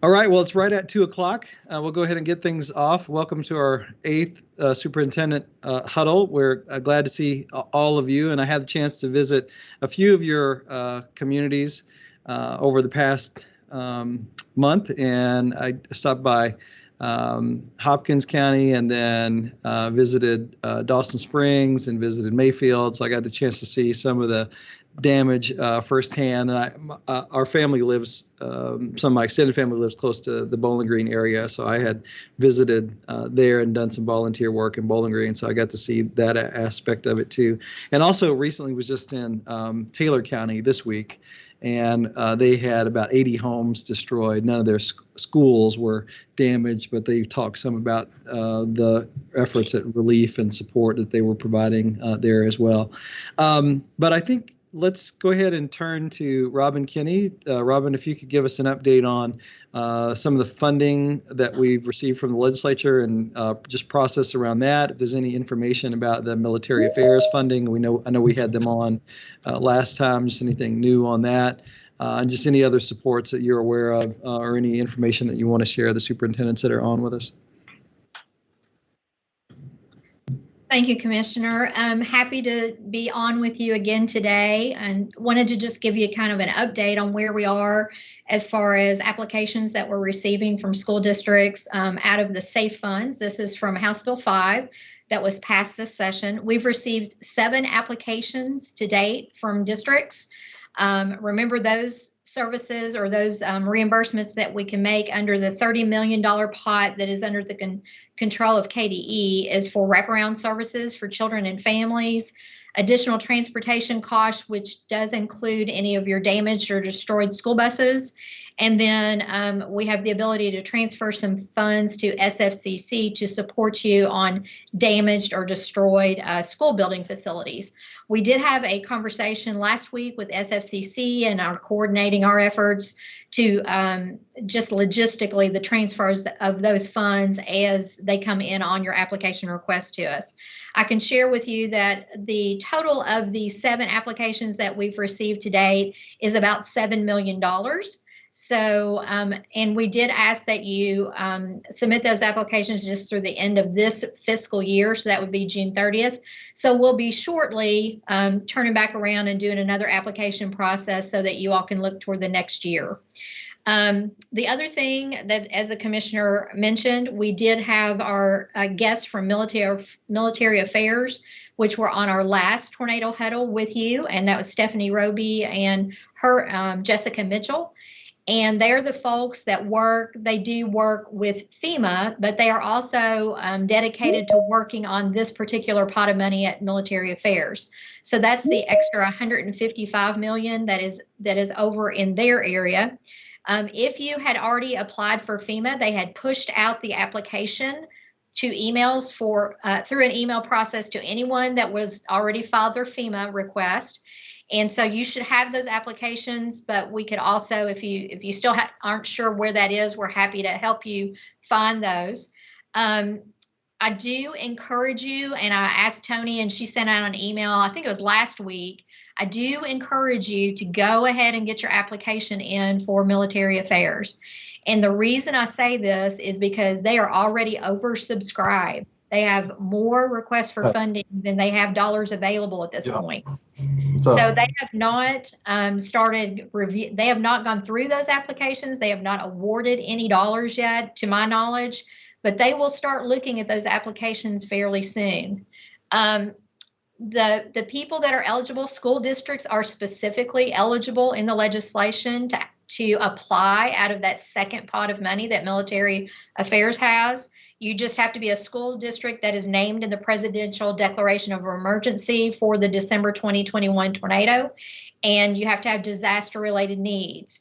All right, well, it's right at 2 o'clock. We'll go ahead and get things off. Welcome to our eighth Superintendent Huddle. We're glad to see all of you, and I had the chance to visit a few of your communities over the past month, and I stopped by Hopkins County and then visited Dawson Springs and visited Mayfield. So I got the chance to see some of the damage firsthand. And our family lives, some of my extended family lives close to the Bowling Green area. So I had visited there and done some volunteer work in Bowling Green. So I got to see that aspect of it too. And also recently was just in Taylor County this week. And they had about 80 homes destroyed. None of their schools were damaged, but they talked some about the efforts at relief and support that they were providing there as well. But I think let's go ahead and turn to Robin Kinney. Robin, if you could give us an update on some of the funding that we've received from the legislature and just process around that. If there's any information about the military affairs funding, I know we had them on last time. Just anything new on that, and just any other supports that you're aware of, or any information that you want to share the superintendents that are on with us. Thank you, Commissioner. I'm happy to be on with you again today and wanted to just give you kind of an update on where we are as far as applications that we're receiving from school districts out of the SAFE funds. This is from House Bill 5 that was passed this session. We've received 7 applications to date from districts. Remember, those services or those reimbursements that we can make under the $30 million pot that is under the control of KDE is for wraparound services for children and families, additional transportation costs, which does include any of your damaged or destroyed school buses. And then we have the ability to transfer some funds to SFCC to support you on damaged or destroyed school building facilities. We did have a conversation last week with SFCC and are coordinating our efforts to just logistically the transfers of those funds as they come in on your application request to us. I can share with you that the total of the 7 applications that we've received to date is about $7 million. So, and we did ask that you submit those applications just through the end of this fiscal year. So that would be June 30th. So we'll be shortly turning back around and doing another application process so that you all can look toward the next year. The other thing that, as the commissioner mentioned, we did have our guests from military affairs, which were on our last tornado huddle with you. And that was Stephanie Roby and her Jessica Mitchell. And they're the folks that they do work with FEMA, but they are also dedicated to working on this particular pot of money at military affairs. So that's the extra $155 million that is over in their area. If you had already applied for FEMA, they had pushed out the application to emails through an email process to anyone that was already filed their FEMA request. And so you should have those applications, but we could also, if you still aren't sure where that is, we're happy to help you find those. I do encourage you, and I asked Tony, and she sent out an email, I think it was last week. I do encourage you to go ahead and get your application in for military affairs. And the reason I say this is because they are already oversubscribed. They have more requests for funding than they have dollars available at this point. So they have not started review. They have not gone through those applications. They have not awarded any dollars yet, to my knowledge, but they will start looking at those applications fairly soon. The people that are eligible, school districts are specifically eligible in the legislation to apply out of that second pot of money that military affairs has. You just have to be a school district that is named in the Presidential Declaration of Emergency for the December 2021 tornado, and you have to have disaster-related needs.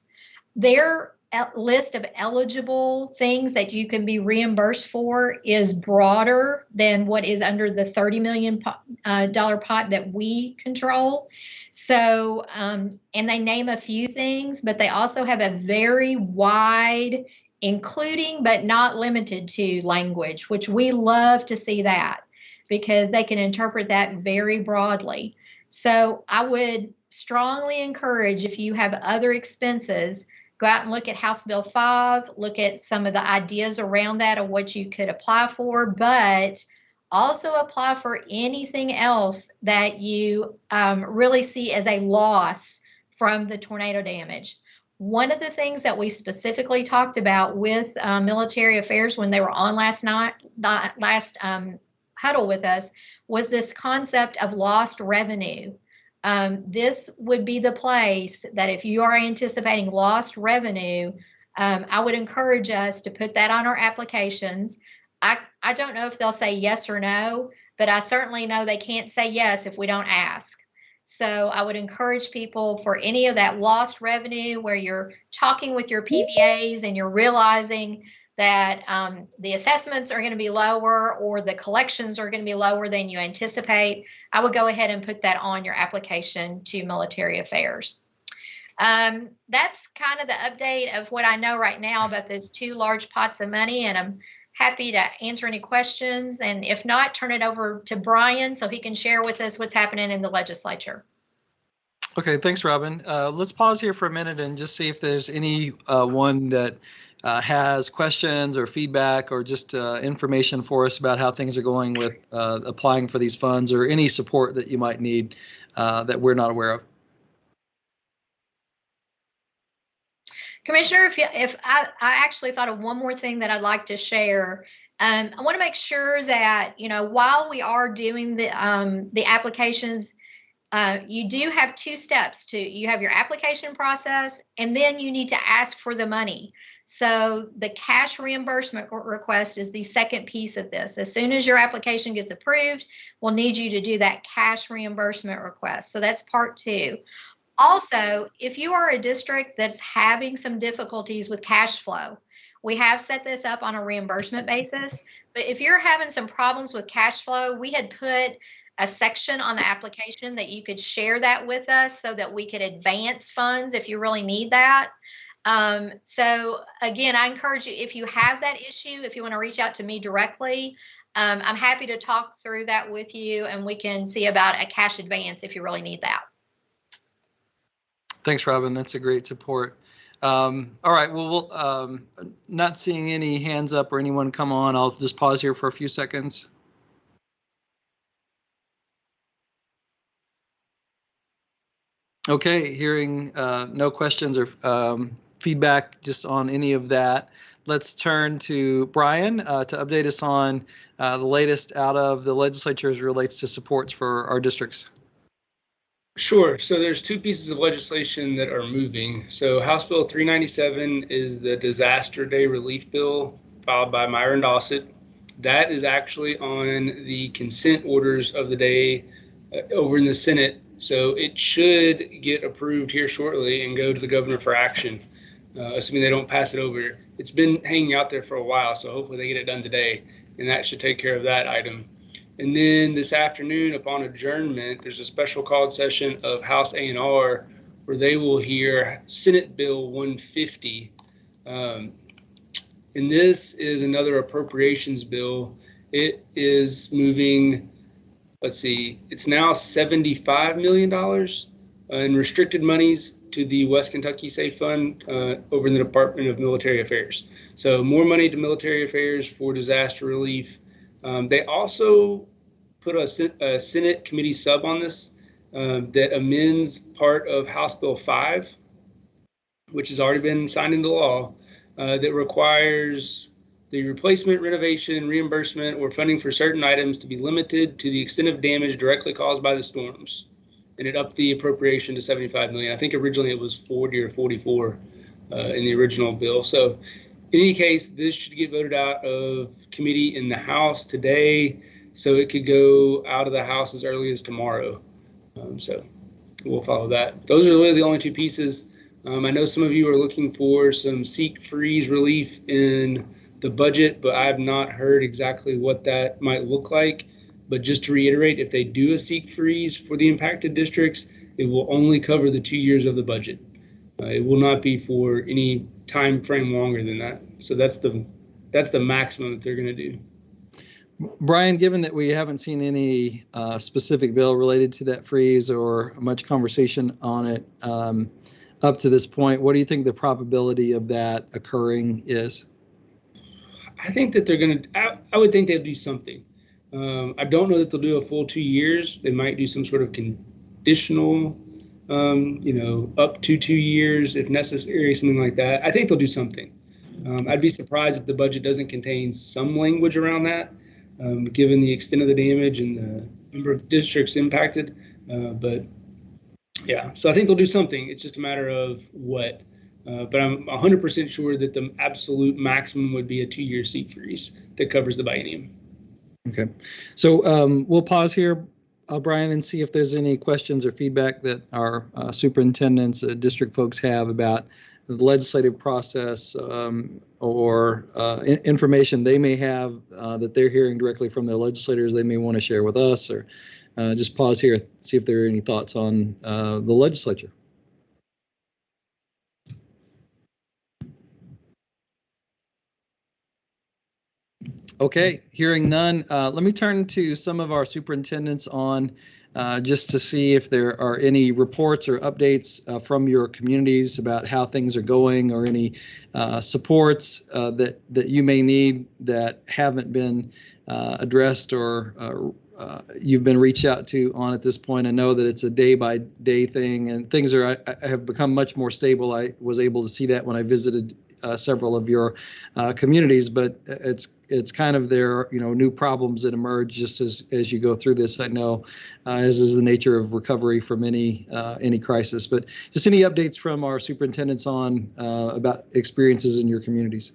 Their list of eligible things that you can be reimbursed for is broader than what is under the $30 million pot that we control. So, and they name a few things, but they also have a very wide, including but not limited to language, which we love to see that because they can interpret that very broadly. So I would strongly encourage, if you have other expenses, go out and look at House Bill 5, look at some of the ideas around that of what you could apply for, but also apply for anything else that you really see as a loss from the tornado damage. One of the things that we specifically talked about with military affairs when they were on last huddle with us was this concept of lost revenue. This would be the place that if you are anticipating lost revenue, I would encourage us to put that on our applications. I don't know if they'll say yes or no, but I certainly know they can't say yes if we don't ask. So I would encourage people for any of that lost revenue where you're talking with your PVAs and you're realizing that the assessments are going to be lower or the collections are going to be lower than you anticipate, I would go ahead and put that on your application to military affairs. That's kind of the update of what I know right now about those 2 large pots of money, and I'm happy to answer any questions, and if not, turn it over to Brian so he can share with us what's happening in the legislature. Okay, thanks, Robin. Let's pause here for a minute and just see if there's any one that has questions or feedback or just information for us about how things are going with applying for these funds, or any support that you might need that we're not aware of. Commissioner, if I actually thought of one more thing that I'd like to share. I want to make sure that, while we are doing the applications, you do have 2 steps. You have your application process, and then you need to ask for the money. So the cash reimbursement request is the second piece of this. As soon as your application gets approved, we'll need you to do that cash reimbursement request. So that's part 2. Also, if you are a district that's having some difficulties with cash flow, we have set this up on a reimbursement basis, but if you're having some problems with cash flow, we had put a section on the application that you could share that with us so that we could advance funds if you really need that. So again, I encourage you, if you have that issue, if you want to reach out to me directly, I'm happy to talk through that with you, and we can see about a cash advance if you really need that. Thanks, Robin. That's a great support. All right. Well, not seeing any hands up or anyone come on. I'll just pause here for a few seconds. Okay. Hearing no questions or feedback just on any of that. Let's turn to Brian to update us on the latest out of the legislature as it relates to supports for our districts. Sure. So there's 2 pieces of legislation that are moving. So House Bill 397 is the disaster day relief bill filed by Myron Dossett. That is actually on the consent orders of the day over in the Senate. So it should get approved here shortly and go to the governor for action, assuming they don't pass it over. It's been hanging out there for a while, so hopefully they get it done today, and that should take care of that item. And then this afternoon, upon adjournment, there's a special called session of House A&R where they will hear Senate Bill 150. And this is another appropriations bill. It is moving, let's see, it's now $75 million in restricted monies to the West Kentucky Safe Fund over in the Department of Military Affairs. So more money to military affairs for disaster relief. They also put a Senate committee sub on this that amends part of House Bill 5, which has already been signed into law, that requires the replacement, renovation, reimbursement, or funding for certain items to be limited to the extent of damage directly caused by the storms. And it upped the appropriation to $75 million. I think originally it was 40 or 44 in the original bill. So in any case, this should get voted out of committee in the House today, so it could go out of the House as early as tomorrow. So we'll follow that. Those are really the only 2 pieces. I know some of you are looking for some seek freeze relief in the budget, but I have not heard exactly what that might look like. But just to reiterate, if they do a seek freeze for the impacted districts, it will only cover the 2 years of the budget. It will not be for any time frame longer than that. So that's the maximum that they're going to do. Brian, given that we haven't seen any specific bill related to that freeze or much conversation on it, up to this point. What do you think the probability of that occurring is? I think that they're going to, I would think they'll do something. I don't know that they'll do a full 2 years. They might do some sort of conditional, up to 2 years if necessary, something like that. I think they'll do something. I'd be surprised if the budget doesn't contain some language around that, given the extent of the damage and the number of districts impacted. But yeah, so I think they'll do something. It's just a matter of what. But I'm 100% sure that the absolute maximum would be a 2-year seat freeze that covers the biennium. Okay, so we'll pause here, Brian, and see if there's any questions or feedback that our superintendents, district folks have about the legislative process or information they may have that they're hearing directly from their legislators they may want to share with us, or just pause here, see if there are any thoughts on the legislature. Okay, hearing none, let me turn to some of our superintendents on just to see if there are any reports or updates from your communities about how things are going, or any supports that you may need that haven't been addressed or you've been reached out to on at this point. I know that it's a day-by-day thing, and things have become much more stable. I was able to see that when I visited several of your communities, but it's kind of their new problems that emerge just as you go through this. I know as is the nature of recovery from any crisis, but just any updates from our superintendents on about experiences in your communities.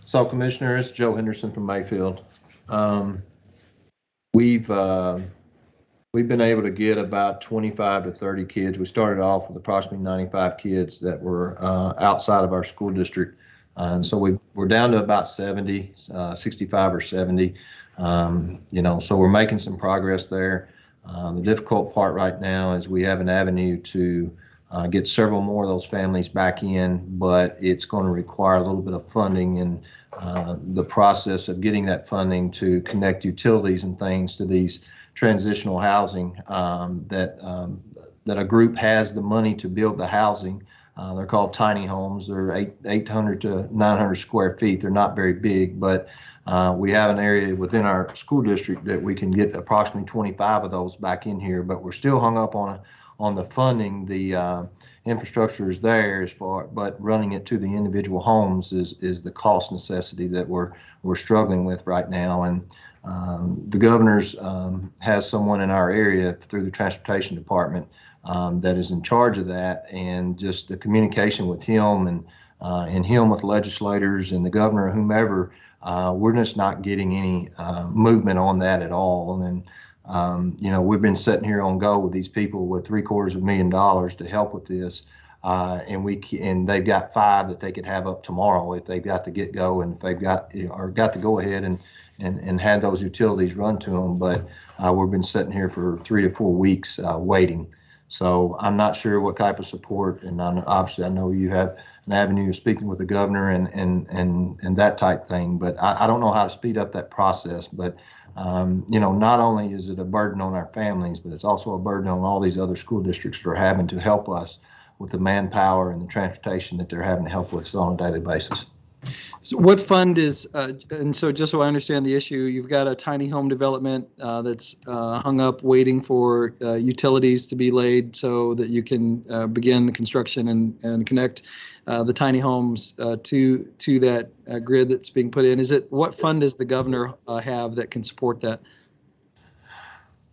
So, Commissioners, Joe Henderson from Mayfield. We've been able to get about 25 to 30 kids. We started off with approximately 95 kids that were outside of our school district. And so we're down to about 70, 65 or 70. So we're making some progress there. The difficult part right now is we have an avenue to get several more of those families back in, but it's going to require a little bit of funding, and the process of getting that funding to connect utilities and things to these transitional housing that a group has the money to build the housing. They're called tiny homes. They're 800 to 900 square feet. They're not very big, but we have an area within our school district that we can get approximately 25 of those back in here, but we're still hung up on the funding. The infrastructure is there but running it to the individual homes is the cost necessity that we're struggling with right now. And the governor's has someone in our area through the transportation department that is in charge of that, and just the communication with him and him with legislators and the governor or whomever, we're just not getting any movement on that at all. And we've been sitting here on go with these people with $750,000 to help with this, and they've got 5 that they could have up tomorrow if they've got to get go, and if they've got to go ahead and have those utilities run to them. But we've been sitting here for 3 to 4 weeks waiting. So I'm not sure what type of support, and obviously I know you have an avenue of speaking with the governor and that type thing, but I don't know how to speed up that process. But not only is it a burden on our families, but it's also a burden on all these other school districts that are having to help us with the manpower and the transportation that they're having to help with on a daily basis. So what fund is, and so just so I understand the issue, you've got a tiny home development that's hung up waiting for utilities to be laid so that you can begin the construction and connect the tiny homes to that grid that's being put in. What fund does the governor have that can support that?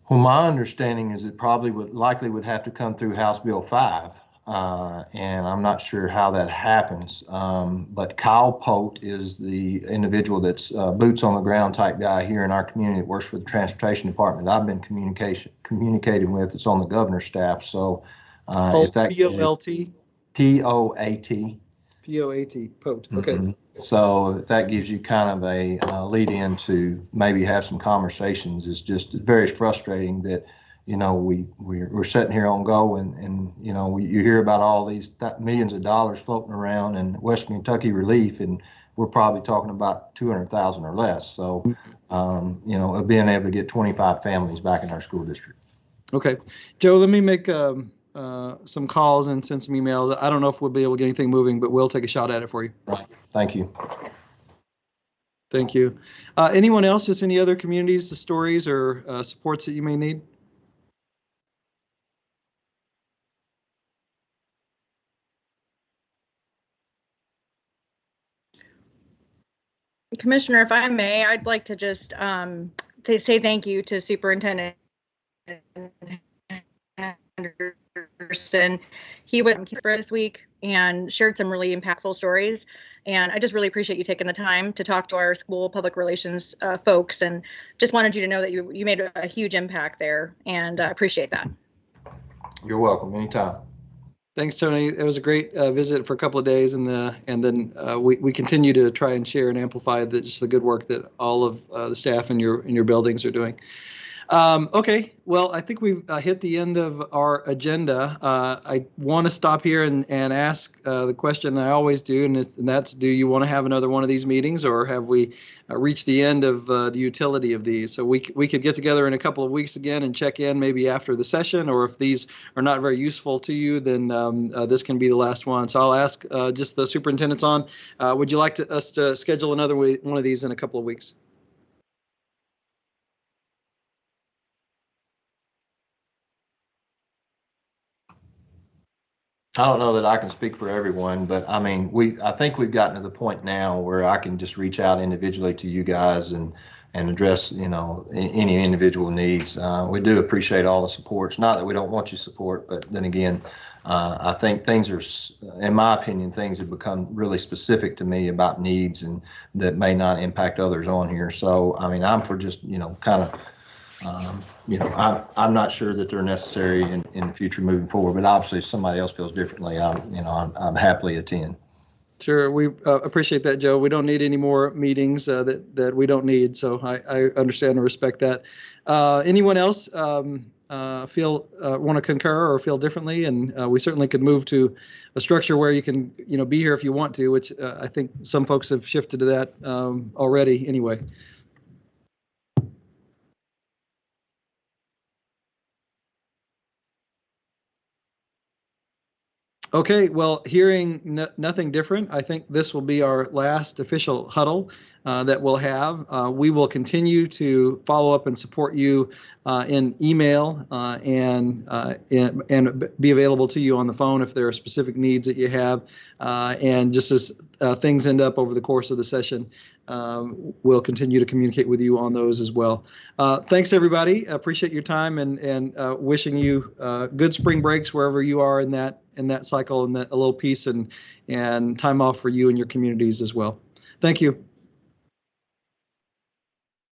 Well, my understanding is it probably likely would have to come through House Bill 5. And I'm not sure how that happens. But Kyle Pote is the individual that's boots on the ground type guy here in our community that works for the transportation department that I've been communicating with. It's on the governor's staff. So if that P-O-L-T? P-O-A-T. P-O-A-T, Pote. Okay. Mm-hmm. So if that gives you kind of a lead in to maybe have some conversations. It's just very frustrating that we're sitting here on go, and you hear about all these millions of dollars floating around in Western Kentucky relief, and we're probably talking about 200,000 or less. So, of being able to get 25 families back in our school district. Okay, Joe, let me make some calls and send some emails. I don't know if we'll be able to get anything moving, but we'll take a shot at it for you. Right. Thank you. Thank you. Anyone else? Just any other communities, the stories or supports that you may need? Commissioner, if I may, I'd like to just to say thank you to Superintendent Anderson. He was for this week and shared some really impactful stories. And I just really appreciate you taking the time to talk to our school public relations folks, and just wanted you to know that you made a huge impact there, and I appreciate that. You're welcome. Anytime. Thanks, Tony. It was a great visit for a couple of days, and then we continue to try and share and amplify just the good work that all of the staff in your buildings are doing. Okay, well, I think we've hit the end of our agenda. I want to stop here and ask the question I always do, and that's, do you want to have another one of these meetings, or have we reached the end of the utility of these? So we could get together in a couple of weeks again and check in maybe after the session, or if these are not very useful to you, then this can be the last one. So I'll ask just the superintendents on, would you like us to schedule another one of these in a couple of weeks? I don't know that I can speak for everyone, but I mean, I think we've gotten to the point now where I can just reach out individually to you guys and address, any individual needs. We do appreciate all the support. It's not that we don't want your support, but then again, I think things are, in my opinion, things have become really specific to me about needs and that may not impact others on here. So, I mean, I'm for just, kind of, I'm not sure that they're necessary in the future moving forward, but obviously if somebody else feels differently, I'm happily attend. Sure, we appreciate that, Joe. We don't need any more meetings that we don't need, so I understand and respect that. Anyone else want to concur or feel differently? And we certainly could move to a structure where you can be here if you want to, which I think some folks have shifted to that already anyway. Okay, well, hearing nothing different, I think this will be our last official huddle that we'll have. We will continue to follow up and support you in email and be available to you on the phone if there are specific needs that you have. And just as things end up over the course of the session, we'll continue to communicate with you on those as well. Thanks, everybody. Appreciate your time and wishing you good spring breaks wherever you are in that cycle, and that a little peace and time off for you and your communities as well. Thank you.